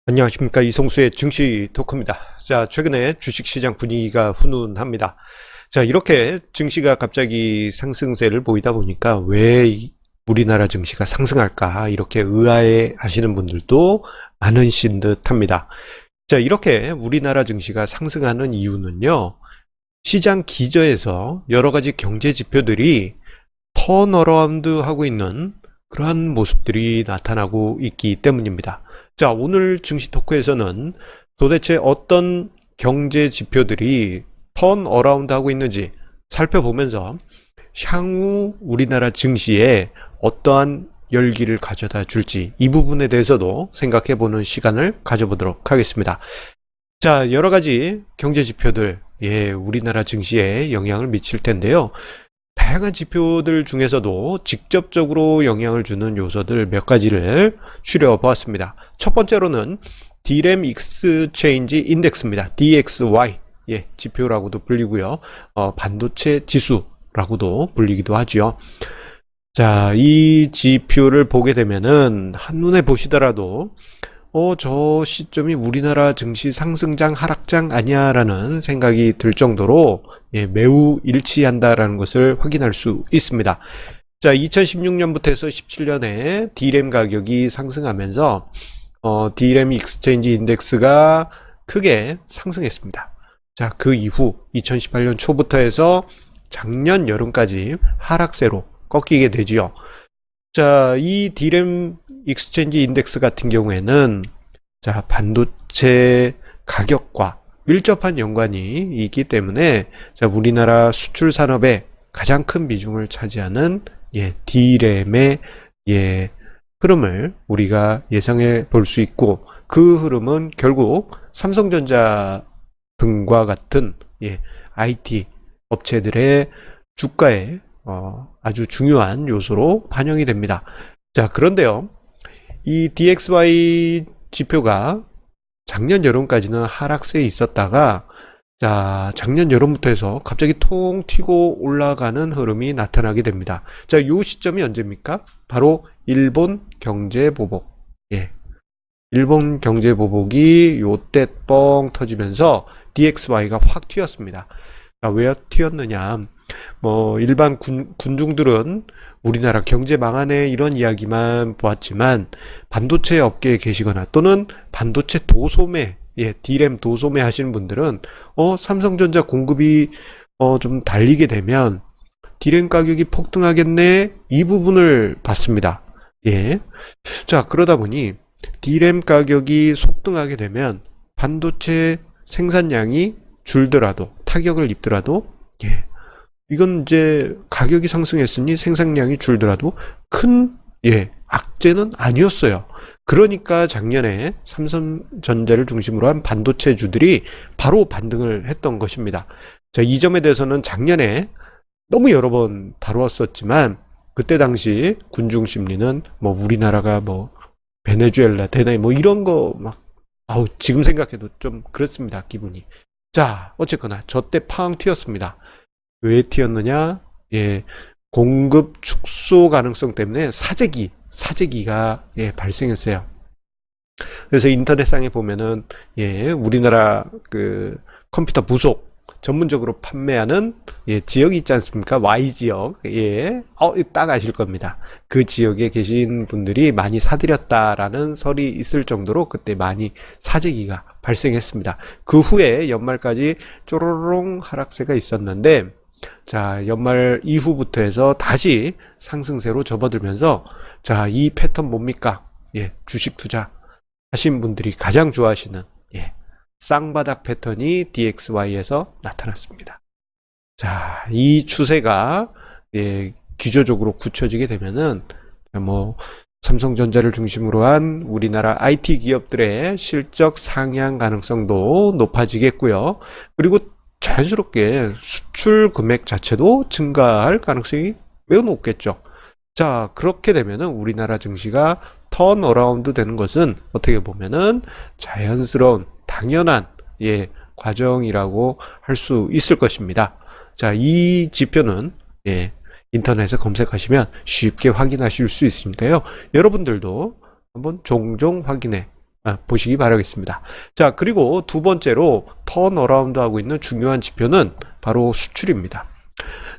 안녕하십니까, 이성수의 증시 토크입니다. 자, 최근에 주식시장 분위기가 훈훈합니다. 자, 이렇게 증시가 갑자기 상승세를 보이다 보니까 왜 우리나라 증시가 상승할까 이렇게 의아해 하시는 분들도 많으신 듯 합니다. 자, 이렇게 우리나라 증시가 상승하는 이유는요, 시장 기저에서 여러 가지 경제 지표들이 턴어라운드 하고 있는 그러한 모습들이 나타나고 있기 때문입니다. 자, 오늘 증시 토크에서는 도대체 어떤 경제 지표들이 턴어라운드 하고 있는지 살펴보면서 향후 우리나라 증시에 어떠한 열기를 가져다 줄지 이 부분에 대해서도 생각해보는 시간을 가져보도록 하겠습니다. 자, 여러 가지 경제 지표들, 우리나라 증시에 영향을 미칠 텐데요. 다양한 지표들 중에서도 직접적으로 영향을 주는 요소들 몇 가지를 추려보았습니다. 첫 번째로는 DRAM Exchange Index입니다. DXY 지표라고도 불리고요. 반도체 지수라고도 불리기도 하죠. 자, 이 지표를 보게 되면은 한눈에 보시더라도 저 시점이 우리나라 증시 상승장 하락장 아니야라는 생각이 들 정도로 매우 일치한다라는 것을 확인할 수 있습니다. 자, 2016년부터 해서 17년에 D램 가격이 상승하면서 D램 익스체인지 인덱스가 크게 상승했습니다. 자, 그 이후 2018년 초부터 해서 작년 여름까지 하락세로 꺾이게 되지요. 자, 이 D램 익스체인지 인덱스 같은 경우에는 자, 반도체 가격과 밀접한 연관이 있기 때문에 자, 우리나라 수출 산업의 가장 큰 비중을 차지하는 D램의 흐름을 우리가 예상해 볼 수 있고, 그 흐름은 결국 삼성전자 등과 같은 IT 업체들의 주가에 아주 중요한 요소로 반영이 됩니다. 자, 그런데요, 이 DXY 지표가 작년 여름까지는 하락세에 있었다가 자, 작년 여름부터 해서 갑자기 통 튀고 올라가는 흐름이 나타나게 됩니다. 자, 요 시점이 언제입니까? 바로 일본 경제 보복. 일본 경제 보복이 요때 뻥 터지면서 DXY가 확 튀었습니다. 자, 왜 튀었느냐? 일반 군중들은 우리나라 경제 망하네 이런 이야기만 보았지만, 반도체 업계에 계시거나 또는 반도체 도소매, D램 도소매 하시는 분들은 삼성전자 공급이 좀 달리게 되면 D램 가격이 폭등하겠네, 이 부분을 봤습니다. 자, 그러다 보니 D램 가격이 속등하게 되면 반도체 생산량이 줄더라도, 타격을 입더라도 이건 이제 가격이 상승했으니 생산량이 줄더라도 큰 악재는 아니었어요. 그러니까 작년에 삼성전자를 중심으로 한 반도체주들이 바로 반등을 했던 것입니다. 자, 이 점에 대해서는 작년에 너무 여러 번 다루었었지만, 그때 당시 군중 심리는 우리나라가 베네수엘라 되나 이런 거 지금 생각해도 좀 그렇습니다, 기분이. 자, 어쨌거나 저때 팡 튀었습니다. 왜 튀었느냐? 공급 축소 가능성 때문에 사재기가 발생했어요. 그래서 인터넷상에 보면은 우리나라 그 컴퓨터 부속 전문적으로 판매하는 지역이 있지 않습니까? Y지역. 딱 아실 겁니다. 그 지역에 계신 분들이 많이 사들였다라는 설이 있을 정도로 그때 많이 사재기가 발생했습니다. 그 후에 연말까지 쪼로롱 하락세가 있었는데, 자, 연말 이후부터 해서 다시 상승세로 접어들면서, 자, 이 패턴 뭡니까? 주식 투자 하신 분들이 가장 좋아하시는 쌍바닥 패턴이 DXY에서 나타났습니다. 자, 이 추세가 기조적으로 굳혀지게 되면은 삼성전자를 중심으로 한 우리나라 IT 기업들의 실적 상향 가능성도 높아지겠고요. 그리고 자연스럽게 수출 금액 자체도 증가할 가능성이 매우 높겠죠. 자, 그렇게 되면은 우리나라 증시가 턴어라운드 되는 것은 어떻게 보면은 자연스러운 당연한 과정이라고 할 수 있을 것입니다. 자, 이 지표는 인터넷에 검색하시면 쉽게 확인하실 수 있으니까요. 여러분들도 한번 종종 확인해 보시기 바라겠습니다. 자, 그리고 두 번째로 턴어라운드 하고 있는 중요한 지표는 바로 수출입니다.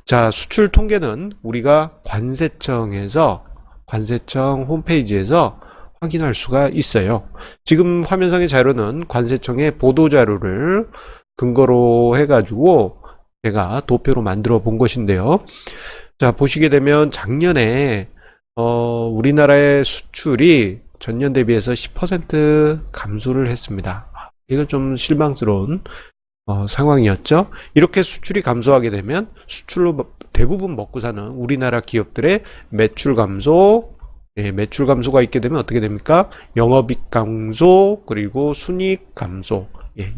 자, 수출 통계는 우리가 관세청 홈페이지에서 확인할 수가 있어요. 지금 화면상의 자료는 관세청의 보도자료를 근거로 해가지고 제가 도표로 만들어 본 것인데요. 자, 보시게 되면 작년에 우리나라의 수출이 전년 대비해서 10% 감소를 했습니다. 이건 좀 실망스러운 상황이었죠. 이렇게 수출이 감소하게 되면 수출로 대부분 먹고 사는 우리나라 기업들의 매출 감소, 매출 감소가 있게 되면 어떻게 됩니까? 영업이익 감소, 그리고 순이익 감소,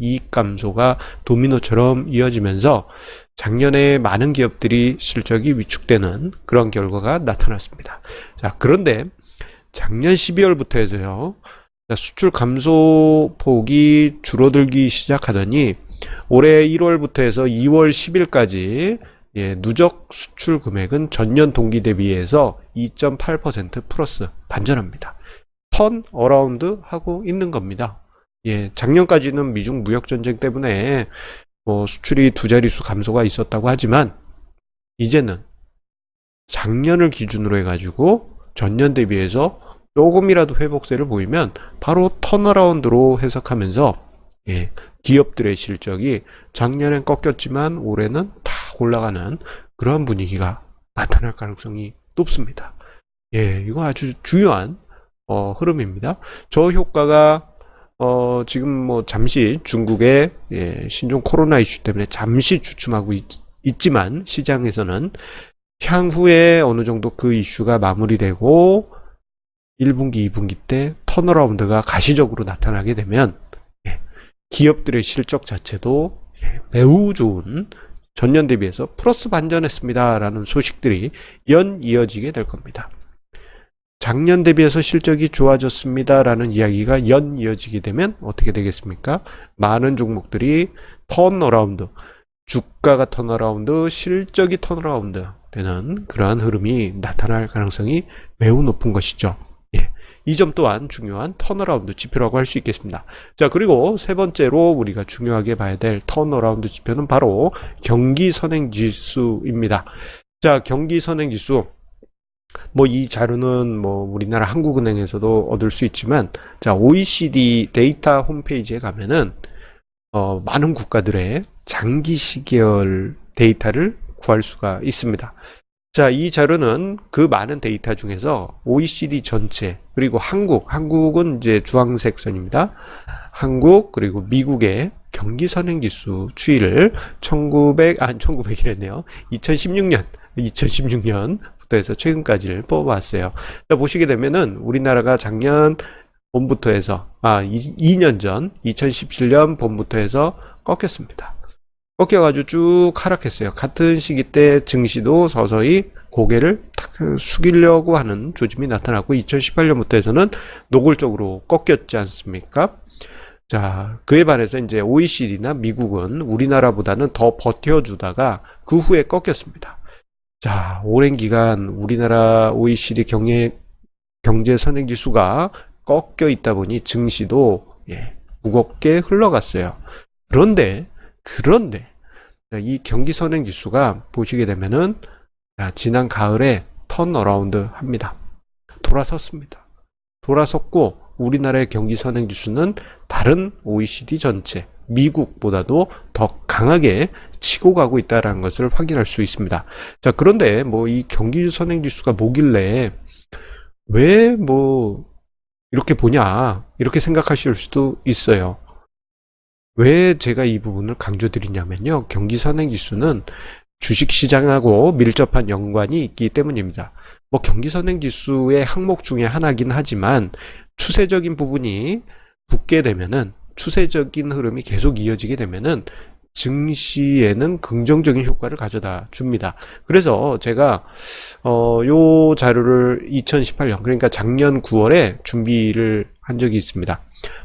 이익 감소가 도미노처럼 이어지면서 작년에 많은 기업들이 실적이 위축되는 그런 결과가 나타났습니다. 자, 그런데 작년 12월부터 해서요, 수출 감소폭이 줄어들기 시작하더니 올해 1월부터 해서 2월 10일까지 누적 수출 금액은 전년 동기 대비해서 2.8% 플러스 반전합니다. 턴 어라운드 하고 있는 겁니다. 작년까지는 미중 무역 전쟁 때문에 수출이 두 자릿수 감소가 있었다고 하지만 이제는 작년을 기준으로 해가지고 전년 대비해서 조금이라도 회복세를 보이면 바로 턴어라운드로 해석하면서 기업들의 실적이 작년엔 꺾였지만 올해는 다 올라가는 그런 분위기가 나타날 가능성이 높습니다. 이거 아주 중요한 흐름입니다. 저 효과가 지금 잠시 중국의 신종 코로나 이슈 때문에 잠시 주춤하고 있지만 시장에서는 향후에 어느 정도 그 이슈가 마무리되고 1분기, 2분기 때 턴어라운드가 가시적으로 나타나게 되면 기업들의 실적 자체도 매우 좋은, 전년 대비해서 플러스 반전했습니다 라는 소식들이 이어지게 될 겁니다. 작년 대비해서 실적이 좋아졌습니다 라는 이야기가 이어지게 되면 어떻게 되겠습니까? 많은 종목들이 턴어라운드, 주가가 턴어라운드, 실적이 턴어라운드 되는 그러한 흐름이 나타날 가능성이 매우 높은 것이죠. 이 점 또한 중요한 턴어라운드 지표라고 할 수 있겠습니다. 자, 그리고 세 번째로 우리가 중요하게 봐야 될 턴어라운드 지표는 바로 경기선행지수입니다. 자, 경기선행지수, 이 자료는 우리나라 한국은행에서도 얻을 수 있지만, 자, OECD 데이터 홈페이지에 가면은 많은 국가들의 장기 시계열 데이터를 구할 수가 있습니다. 자, 이 자료는 그 많은 데이터 중에서 OECD 전체, 그리고 한국은 이제 주황색 선입니다. 한국, 그리고 미국의 경기선행지수 추이를 2016년부터 해서 최근까지를 뽑아봤어요. 자, 보시게 되면은 우리나라가 작년 봄부터 해서, 2년 전, 2017년 봄부터 해서 꺾였습니다. 꺾여가지고 쭉 하락했어요. 같은 시기 때 증시도 서서히 고개를 탁 숙이려고 하는 조짐이 나타났고 2018년부터 해서는 노골적으로 꺾였지 않습니까? 자, 그에 반해서 이제 OECD나 미국은 우리나라보다는 더 버텨주다가 그 후에 꺾였습니다. 자, 오랜 기간 우리나라 OECD 경제 선행지수가 꺾여 있다 보니 증시도 무겁게 흘러갔어요. 그런데 이 경기선행지수가 보시게 되면은 지난 가을에 턴어라운드 합니다. 돌아섰습니다. 돌아섰고 우리나라의 경기선행지수는 다른 OECD 전체, 미국보다도 더 강하게 치고 가고 있다는 것을 확인할 수 있습니다. 자, 그런데 이 경기선행지수가 뭐길래 왜 이렇게 보냐, 이렇게 생각하실 수도 있어요. 왜 제가 이 부분을 강조드리냐면요, 경기선행지수는 주식시장하고 밀접한 연관이 있기 때문입니다. 경기선행지수의 항목 중에 하나긴 하지만 추세적인 부분이 붙게 되면은, 추세적인 흐름이 계속 이어지게 되면은 증시에는 긍정적인 효과를 가져다 줍니다. 그래서 제가 요 자료를 2018년, 그러니까 작년 9월에 준비를 한 적이 있습니다.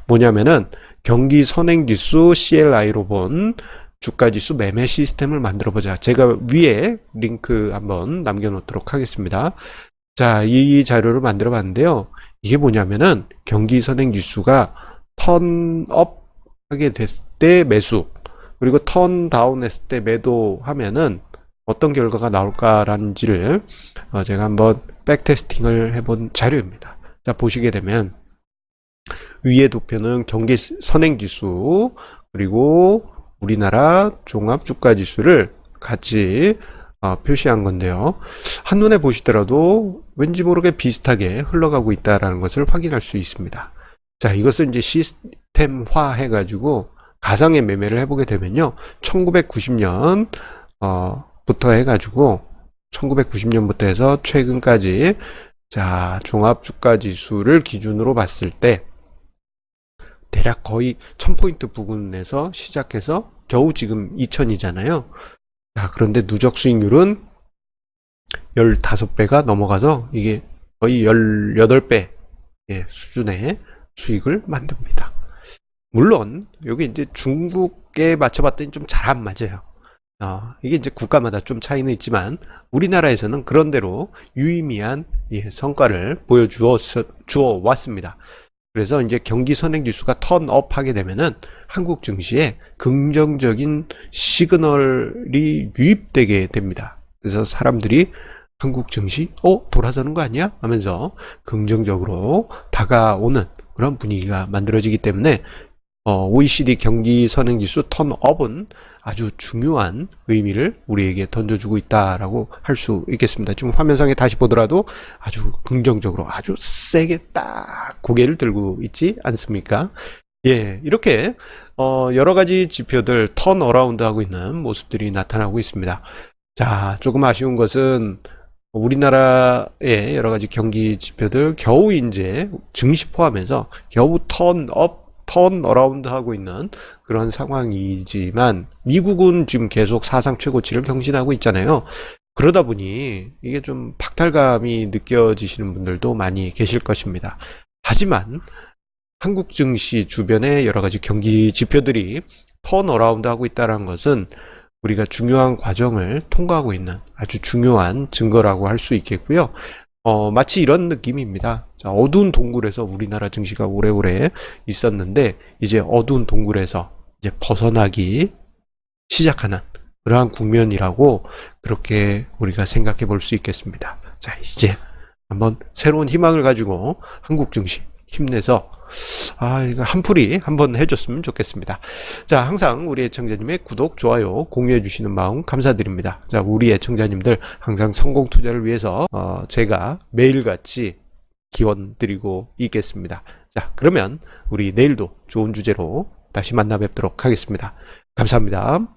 뭐냐면은 경기선행지수 CLI로 본 주가지수 매매 시스템을 만들어보자. 제가 위에 링크 한번 남겨놓도록 하겠습니다. 자, 이 자료를 만들어봤는데요. 이게 뭐냐면은 경기선행지수가 턴업 하게 됐을 때 매수, 그리고 턴 다운 했을 때 매도 하면은 어떤 결과가 나올까라는지를 제가 한번 백테스팅을 해본 자료입니다. 자, 보시게 되면 위에 도표는 경기 선행지수, 그리고 우리나라 종합주가지수를 같이 표시한 건데요. 한눈에 보시더라도 왠지 모르게 비슷하게 흘러가고 있다는 것을 확인할 수 있습니다. 자, 이것을 이제 시스템화 해가지고 가상의 매매를 해보게 되면요. 1990년 부터 해가지고 1990년부터 해서 최근까지, 자, 종합주가지수를 기준으로 봤을 때 대략 거의 1000포인트 부근에서 시작해서 겨우 지금 2000이잖아요. 자, 그런데 누적 수익률은 15배가 넘어가서 이게 거의 18배 수준의 수익을 만듭니다. 물론 여기 이제 중국에 맞춰봤더니 좀 잘 안 맞아요. 이게 이제 국가마다 좀 차이는 있지만 우리나라에서는 그런대로 유의미한 성과를 보여주어 왔습니다. 그래서 이제 경기 선행지수가 턴업 하게 되면은 한국 증시에 긍정적인 시그널이 유입되게 됩니다. 그래서 사람들이 한국 증시 돌아서는 거 아니야? 하면서 긍정적으로 다가오는 그런 분위기가 만들어지기 때문에 OECD 경기 선행지수 턴업은 아주 중요한 의미를 우리에게 던져주고 있다라고 할 수 있겠습니다. 지금 화면상에 다시 보더라도 아주 긍정적으로 아주 세게 딱 고개를 들고 있지 않습니까? 예, 이렇게 여러 가지 지표들 턴어라운드 하고 있는 모습들이 나타나고 있습니다. 자, 조금 아쉬운 것은 우리나라의 여러 가지 경기 지표들 겨우 이제 증시 포함해서 겨우 턴어라운드 하고 있는 그런 상황이지만 미국은 지금 계속 사상 최고치를 경신하고 있잖아요. 그러다 보니 이게 좀 박탈감이 느껴지시는 분들도 많이 계실 것입니다. 하지만 한국 증시 주변의 여러 가지 경기 지표들이 턴어라운드 하고 있다는 것은 우리가 중요한 과정을 통과하고 있는 아주 중요한 증거라고 할 수 있겠고요. 마치 이런 느낌입니다. 자, 어두운 동굴에서 우리나라 증시가 오래오래 있었는데 이제 어두운 동굴에서 이제 벗어나기 시작하는 그러한 국면이라고 그렇게 우리가 생각해 볼 수 있겠습니다. 자, 이제 한번 새로운 희망을 가지고 한국 증시 힘내서 이거 한풀이 한번 해줬으면 좋겠습니다. 자, 항상 우리 애청자님의 구독, 좋아요, 공유해 주시는 마음 감사드립니다. 자, 우리 애청자님들 항상 성공 투자를 위해서 제가 매일같이 기원 드리고 있겠습니다. 자, 그러면 우리 내일도 좋은 주제로 다시 만나 뵙도록 하겠습니다. 감사합니다.